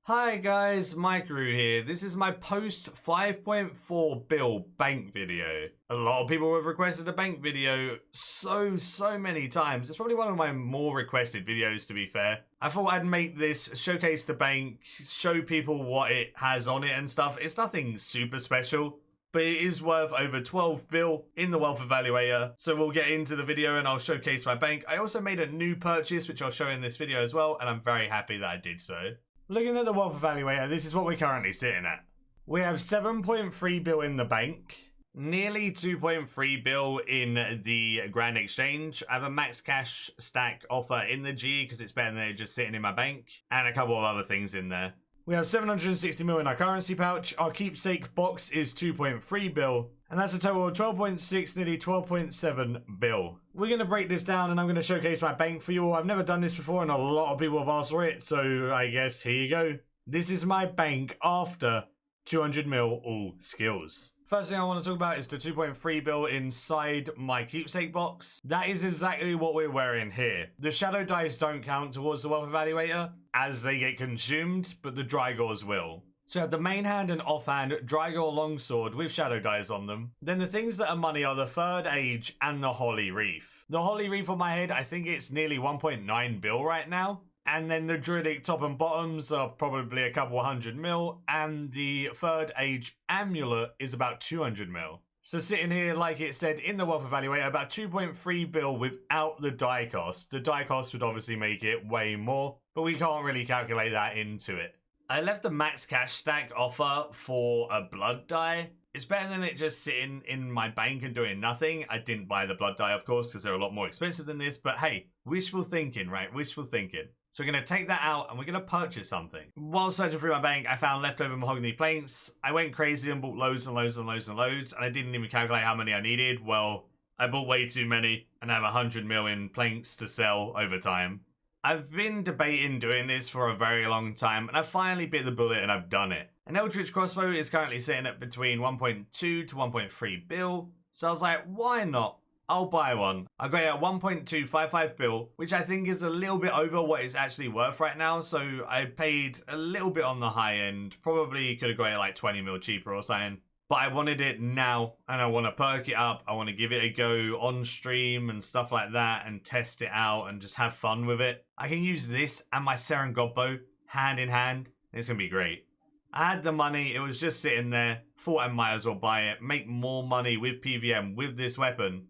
Hi guys, Maikeru here. This is my post 5.4 bill bank video. A lot of people have requested a bank video so many times. It's probably one of my more requested videos, to be fair. I thought I'd make this, showcase the bank, show people what it has on it and stuff. It's nothing super special, but it is worth over 12 bill in the wealth evaluator. So we'll get into the video and I'll showcase my bank. I also made a new purchase, which I'll show in this video as well, and I'm very happy that I did so. Looking at the wealth evaluator, this is what we're currently sitting at. We have 7.3 bill in the bank, nearly 2.3 bill in the Grand Exchange. I have a max cash stack offer in the G because it's better than it just sitting in my bank, and a couple of other things in there. We have 760 mil in our currency pouch. Our Keepsake box is 2.3 bill, and that's a total of 12.6, nearly 12.7 bill. We're going to break this down and I'm going to showcase my bank for you all. I've never done this before and a lot of people have asked for it, so I guess here you go. This is my bank after 200 mil all skills. First thing I want to talk about is the 2.3 bill inside my Keepsake box. That is exactly what we're wearing here. The shadow dice don't count towards the wealth evaluator as they get consumed, but the Drygores will. So we have the main hand and offhand Drygore longsword with shadow dice on them. Then the things that are money are the third age and the Holly Reef. The Holly Reef on my head, I think it's nearly 1.9 bill right now. And then the Druidic top and bottoms are probably a couple 100 mil. And the third age amulet is about 200 mil. So sitting here, like it said in the wealth evaluator, about 2.3 bill without the die cost. The die cost would obviously make it way more, but we can't really calculate that into it. I left the max cash stack offer for a blood die. It's better than it just sitting in my bank and doing nothing. I didn't buy the blood die, of course, because they're a lot more expensive than this. But hey, wishful thinking, right? Wishful thinking. So we're going to take that out and we're going to purchase something. While searching through my bank, I found leftover mahogany planks. I went crazy and bought loads and loads and loads and loads. And I didn't even calculate how many I needed. Well, I bought way too many and I have 100 million planks to sell over time. I've been debating doing this for a very long time, and I finally bit the bullet and I've done it. An Eldritch crossbow is currently sitting at between 1.2 to 1.3 bill, so I was like, why not? I'll buy one. I got it at 1.255 bill, which I think is a little bit over what it's actually worth right now, so I paid a little bit on the high end. Probably could have got it like 20 mil cheaper or something. But I wanted it now, and I want to perk it up. I want to give it a go on stream and stuff like that, and test it out and just have fun with it. I can use this and my Serengod bow hand in hand. It's going to be great. I had the money. It was just sitting there. Thought I might as well buy it. Make more money with PVM with this weapon.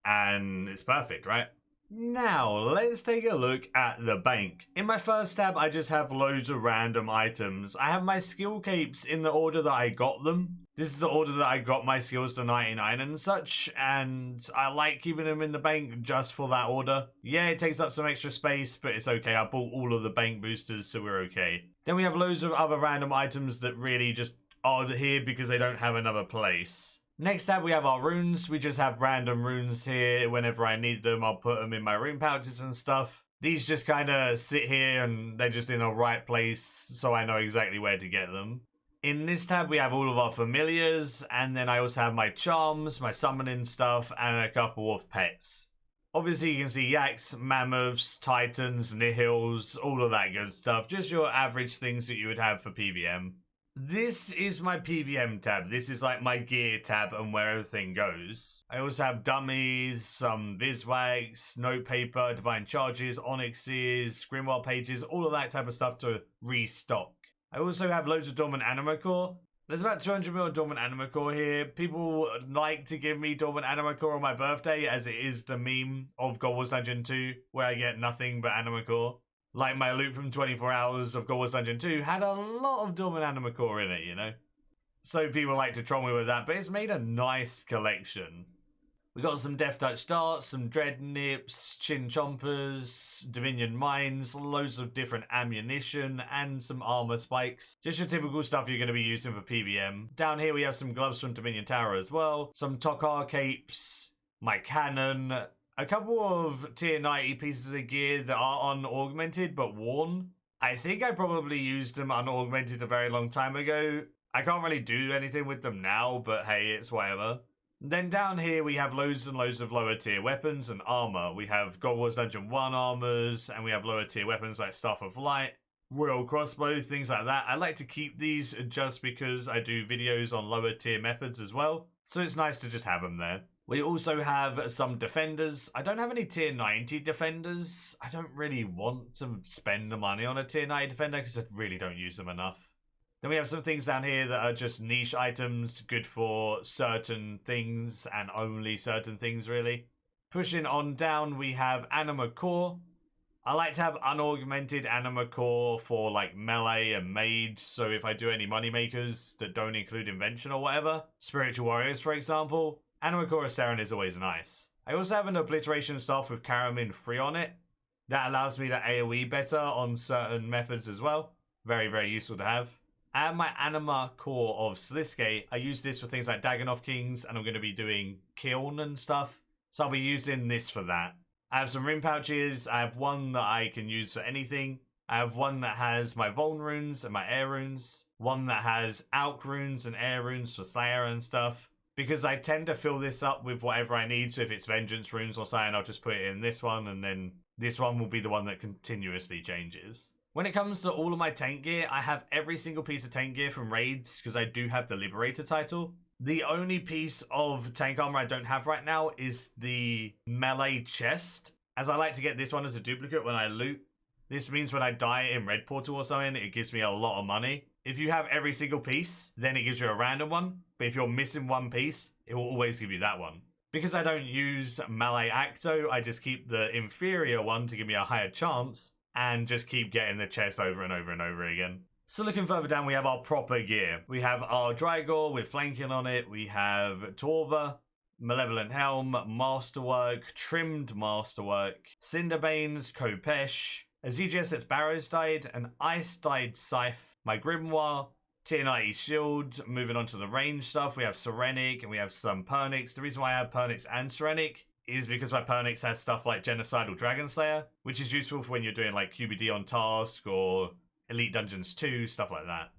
And it's perfect, right? Now, let's take a look at the bank. In my first tab, I just have loads of random items. I have my skill capes in the order that I got them. This is the order that I got my skills to 99 and such, and I like keeping them in the bank just for that order. Yeah, it takes up some extra space, but it's okay. I bought all of the bank boosters, so we're okay. Then we have loads of other random items that really just are here because they don't have another place. Next tab, we have our runes. We just have random runes here. Whenever I need them, I'll put them in my rune pouches and stuff. These just kind of sit here and they're just in the right place, so I know exactly where to get them. In this tab, we have all of our familiars, and then I also have my charms, my summoning stuff, and a couple of pets. Obviously, you can see yaks, mammoths, titans, nihils, all of that good stuff. Just your average things that you would have for PVM. This is my PVM tab. This is like my gear tab and where everything goes. I also have dummies, some Viswags, note paper, divine charges, onyxes, grimoire pages, all of that type of stuff to restock. I also have loads of dormant anima core. There's about 200 mil dormant anima core here. People like to give me dormant anima core on my birthday, as it is the meme of God Wars Dungeon 2, where I get nothing but anima core. Like my loot from 24 hours of God Wars Dungeon 2 had a lot of dormant anima core in it, you know? So people like to troll me with that, but it's made a nice collection. We got some Death Touch darts, some Dread Nips, Chin Chompers, Dominion Mines, loads of different ammunition, and some armor spikes. Just your typical stuff you're going to be using for PVM. Down here we have some gloves from Dominion Tower as well, some Tokar capes, my cannon, a couple of tier 90 pieces of gear that are unaugmented but worn. I think I probably used them unaugmented a very long time ago. I can't really do anything with them now, but hey, it's whatever. Then down here we have loads and loads of lower tier weapons and armor. We have God Wars Dungeon 1 armors, and we have lower tier weapons like Staff of Light. royal crossbow, things like that. I like to keep these just because I do videos on lower tier methods as well, so it's nice to just have them there. We also have some defenders. I don't have any tier 90 defenders. I don't really want to spend the money on a tier 90 defender because I really don't use them enough. Then we have some things down here that are just niche items, good for certain things and only certain things really. Pushing on down, we have Anima core. I like to have unaugmented Anima core for like melee and mage, so if I do any moneymakers that don't include invention or whatever, spiritual warriors for example, Anima core of Saren is always nice. I also have an obliteration staff with Karamin 3 on it. That allows me to AoE better on certain methods as well. Very, very useful to have. And my Anima core of Sliske, I use this for things like Dagonoth Kings, and I'm going to be doing Kiln and stuff. So I'll be using this for that. I have some rune pouches. I have one that I can use for anything. I have one that has my Vuln runes and my air runes. One that has Alk runes and air runes for Slayer and stuff. Because I tend to fill this up with whatever I need. So if it's Vengeance runes or something, I'll just put it in this one. And then this one will be the one that continuously changes. When it comes to all of my tank gear, I have every single piece of tank gear from raids because I do have the Liberator title. The only piece of tank armor I don't have right now is the melee chest, as I like to get this one as a duplicate when I loot. This means when I die in Red Portal or something, it gives me a lot of money. If you have every single piece, then it gives you a random one. But if you're missing one piece, it will always give you that one. Because I don't use melee acto, I just keep the inferior one to give me a higher chance, and just keep getting the chest over and over and over again. So looking further down, we have our proper gear. We have our Drygor with flanking on it. We have Torva, Malevolent Helm, Masterwork, Trimmed Masterwork, Cinderbanes, Kopesh, a ZGS that's Barrows dyed, an Ice dyed Scythe, my Grimoire, tier 90 Shield. Moving on to the range stuff, we have Serenic and we have some Pernix. The reason why I have Pernix and Serenic is because my Pernix has stuff like Genocidal Dragon Slayer, which is useful for when you're doing like QBD on task or Elite Dungeons 2, stuff like that.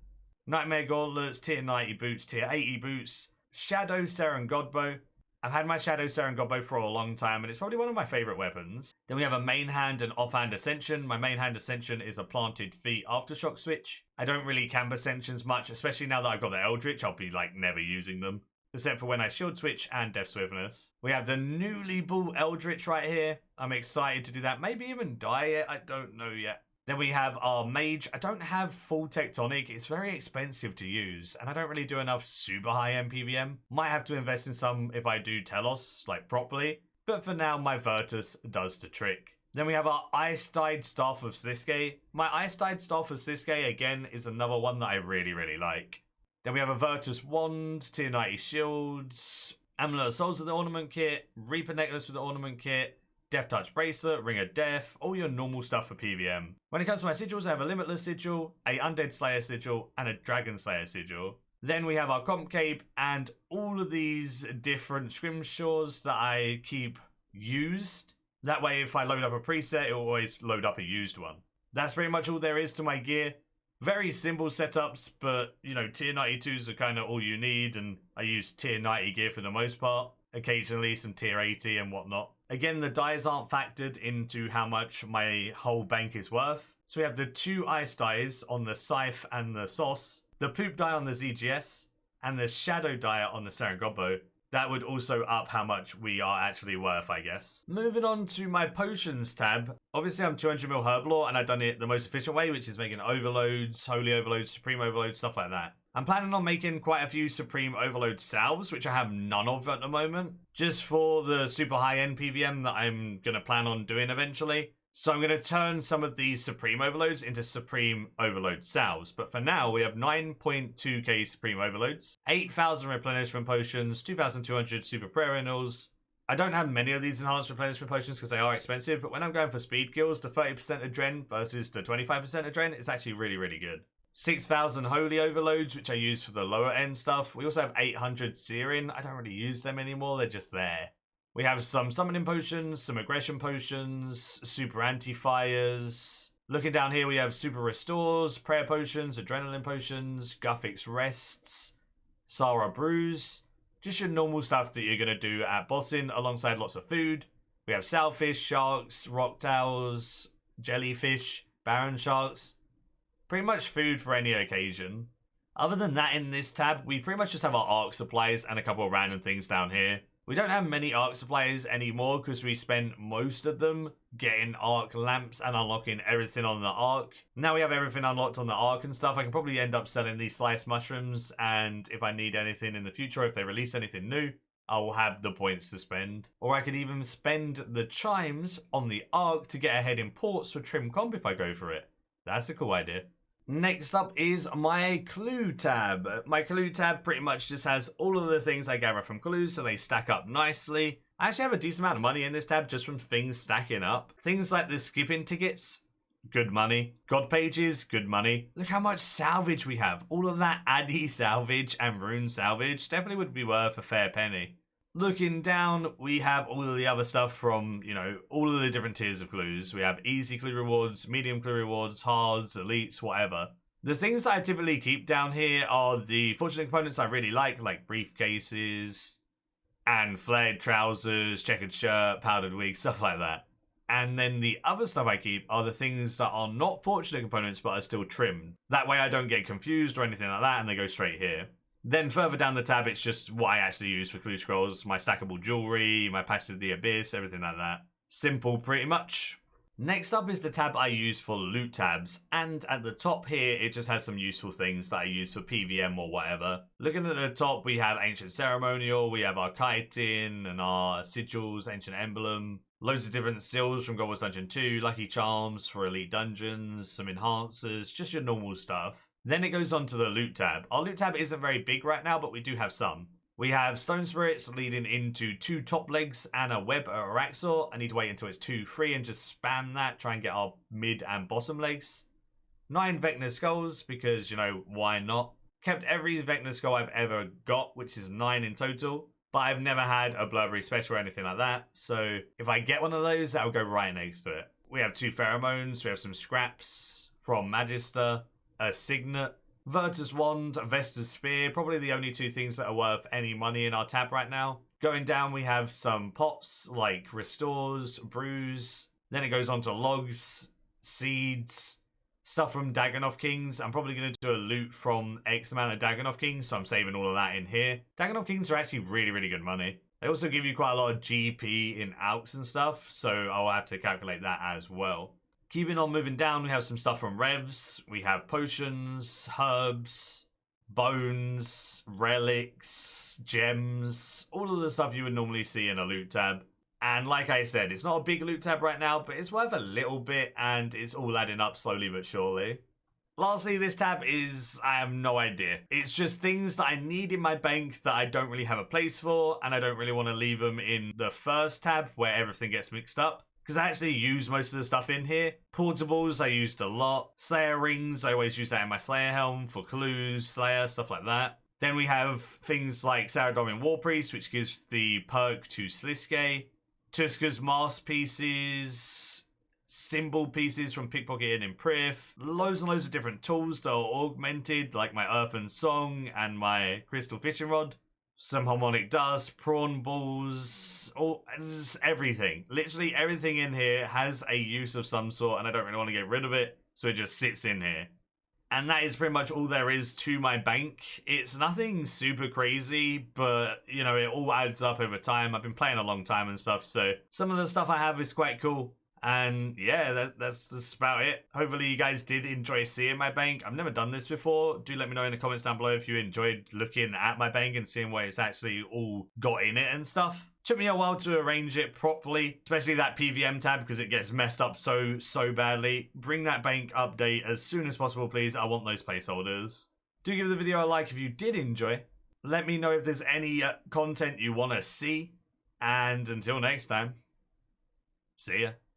Nightmare Gauntlets, tier 90 boots, tier 80 boots, Shadow Saren Godbow. I've had my Shadow Saren Godbow for a long time and it's probably one of my favourite weapons. Then we have a main hand and offhand Ascension. My main hand Ascension is a planted feet aftershock switch. I don't really camp Ascensions much, especially now that I've got the Eldritch, I'll be like never using them. Except for when I shield switch and Death Swiftness. We have the newly bought Eldritch right here. I'm excited to do that. Maybe even dye it. I don't know yet. Then we have our Mage. I don't have full Tectonic. It's very expensive to use. And I don't really do enough super high MPVM. Might have to invest in some if I do Telos, like properly. But for now, my Virtus does the trick. Then we have our Ice Dyed Staff of Sliske. My Ice Dyed Staff of Sliske, again, is another one that I really, really like. Then we have a Virtus Wand, tier 90 shields, Amulet of Souls with the Ornament Kit, Reaper Necklace with the Ornament Kit, Death Touch Bracelet, Ring of Death, all your normal stuff for PVM. When it comes to my sigils, I have a Limitless Sigil, a Undead Slayer Sigil, and a Dragon Slayer Sigil. Then we have our Comp Cape and all of these different scrimshaws that I keep used. That way, if I load up a preset, it will always load up a used one. That's pretty much all there is to my gear. Very simple setups, but, you know, tier 92s are kind of all you need, and I use tier 90 gear for the most part. Occasionally some tier 80 and whatnot. Again, the dies aren't factored into how much my whole bank is worth. So we have the 2 ice dies on the Scythe and the Sauce, the poop die on the ZGS, and the shadow die on the Saren Godbow. That would also up how much we are actually worth, I guess. Moving on to my potions tab. Obviously, I'm 200ml Herblore, and I've done it the most efficient way, which is making overloads, holy overloads, supreme overloads, stuff like that. I'm planning on making quite a few supreme overload salves, which I have none of at the moment, just for the super high-end PVM that I'm going to plan on doing eventually. So I'm going to turn some of these Supreme Overloads into Supreme Overload salves. But for now, we have 9.2k Supreme Overloads, 8,000 replenishment potions, 2,200 super perennials. I don't have many of these enhanced replenishment potions because they are expensive, but when I'm going for speed kills, the 30% Adren versus the 25% Adren is actually really, really good. 6,000 Holy Overloads, which I use for the lower end stuff. We also have 800 Searing. I don't really use them anymore, they're just there. We have some summoning potions, some aggression potions, super anti-fires. Looking down here, we have super restores, prayer potions, adrenaline potions, Guthix rests, Sara brews. Just your normal stuff that you're going to do at bossing alongside lots of food. We have sailfish, sharks, rock towels, jellyfish, baron sharks. Pretty much food for any occasion. Other than that, in this tab, we pretty much just have our arc supplies and a couple of random things down here. We don't have many arc supplies anymore because we spent most of them getting arc lamps and unlocking everything on the arc. Now we have everything unlocked on the arc and stuff. I can probably end up selling these sliced mushrooms, and if I need anything in the future, if they release anything new, I will have the points to spend. Or I could even spend the chimes on the arc to get ahead in ports for trim comp if I go for it. That's a cool idea. Next up is my clue tab. My clue tab pretty much just has all of the things I gather from clues, so they stack up nicely. I actually have a decent amount of money in this tab just from things stacking up. Things like the skipping tickets, good money. God pages, good money. Look how much salvage we have. All of that Addy salvage and rune salvage definitely would be worth a fair penny. Looking down, we have all of the other stuff from, you know, all of the different tiers of clues. We have easy clue rewards, medium clue rewards, hards, elites, whatever. The things that I typically keep down here are the fortunate components I really like briefcases and flared trousers, checkered shirt, powdered wig, stuff like that. And then the other stuff I keep are the things that are not fortunate components but are still trimmed. That way I don't get confused or anything like that and they go straight here. Then further down the tab, it's just what I actually use for clue scrolls, my stackable jewelry, my Passage of the Abyss, everything like that. Simple, pretty much. Next up is the tab I use for loot tabs, and at the top here, it just has some useful things that I use for PVM or whatever. Looking at the top, we have Ancient Ceremonial, we have our Chitin and our Sigils, Ancient Emblem, loads of different seals from Gold Dungeon 2, Lucky Charms for Elite Dungeons, some enhancers, just your normal stuff. Then it goes on to the loot tab. Our loot tab isn't very big right now, but we do have some. We have Stone Spirits leading into 2 top legs and a web at Araxor. I need to wait until it's 2-3 and just spam that, try and get our mid and bottom legs. 9 Vecna Skulls, because, you know, why not? Kept every Vecna Skull I've ever got, which is 9 in total. But I've never had a Blurberry Special or anything like that. So if I get one of those, that'll go right next to it. We have 2 Pheromones, we have some scraps from Magister, a Signet, Virtus Wand, Vestas Spear, probably the only 2 things that are worth any money in our tab right now. Going down, we have some pots like Restores, Brews. Then it goes on to logs, seeds, stuff from Dagannoth Kings. I'm probably going to do a loot from X amount of Dagannoth Kings, so I'm saving all of that in here. Dagannoth Kings are actually really, really good money. They also give you quite a lot of GP in alks and stuff, so I'll have to calculate that as well. Keeping on moving down, we have some stuff from Revs. We have potions, herbs, bones, relics, gems, all of the stuff you would normally see in a loot tab. And like I said, it's not a big loot tab right now, but it's worth a little bit and it's all adding up slowly but surely. Lastly, this tab is, I have no idea. It's just things that I need in my bank that I don't really have a place for, and I don't really want to leave them in the first tab where everything gets mixed up. Because I actually use most of the stuff in here. Portables, I used a lot. Slayer rings, I always use that in my Slayer helm for clues, Slayer, stuff like that. Then we have things like Saradomin War Priest, which gives the perk to Sliske. Tuska's mask pieces. Symbol pieces from Pickpocketed in Prif. Loads and loads of different tools that are augmented, like my Earthen Song and my Crystal Fishing Rod. Some harmonic dust, prawn balls, just everything. Literally everything in here has a use of some sort and I don't really want to get rid of it, so it just sits in here. And that is pretty much all there is to my bank. It's nothing super crazy, but, you know, it all adds up over time. I've been playing a long time and stuff, so some of the stuff I have is quite cool. And yeah, that's just about it. Hopefully you guys did enjoy seeing my bank. I've never done this before. Do let me know in the comments down below if you enjoyed looking at my bank and seeing what it's actually all got in it and stuff. Took me a while to arrange it properly, especially that PVM tab because it gets messed up so badly. Bring that bank update as soon as possible, please. I want those placeholders. Do give the video a like if you did enjoy. Let me know if there's any content you want to see. And until next time, see ya.